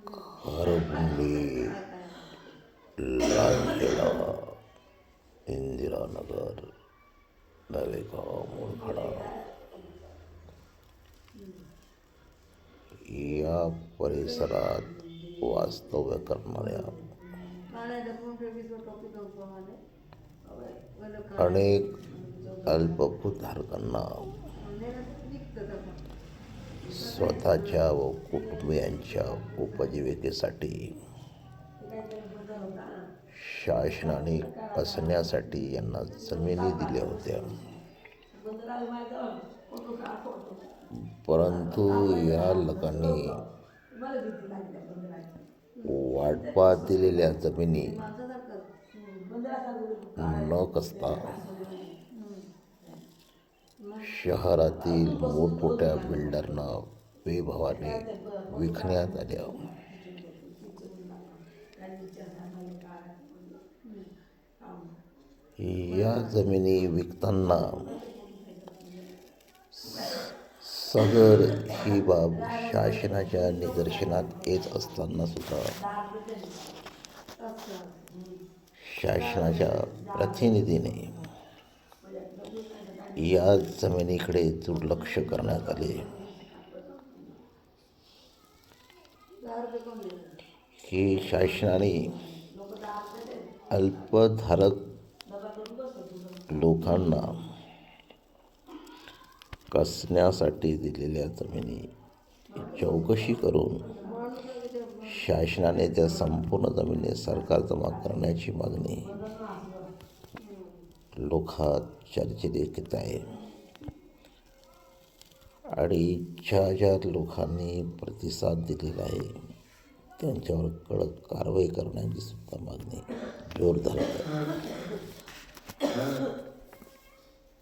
खारबुंडी, लांजेला, इंदिरानगर, नवेगाव, मोरखाडा या परिसरात वास्तव्य करणाऱ्या अनेक अल्पभूधारकांना स्वतःच्या व कुटुंबियांच्या उपजीविकेसाठी शासनाने कसण्यासाठी यांना जमिनी दिल्या होत्या. परंतु या लोकांनी वाटपा दिलेल्या जमिनी न कसता शहरातील मोठमोठ्या बिल्डरना बेभावाने विकण्यात आल्या. या जमिनी विकताना सदर ही बाब शासनाच्या निदर्शनात येत असताना सुद्धा शासनाच्या प्रतिनिधीने या जमिनीकडे दुर्लक्ष करण्यात आले. की शासनाने अल्पधारक लोकांना कसण्यासाठी दिलेल्या जमिनी चौकशी करून शासनाने त्या संपूर्ण जमिनी सरकार जमा करण्याची मागणी लोकात चर्चेत येत आहे. आणि ज्या लोकांनी प्रतिसाद दिलेला आहे त्यांच्यावर कडक कारवाई करण्याची सुद्धा मागणी जोर धरत आहे.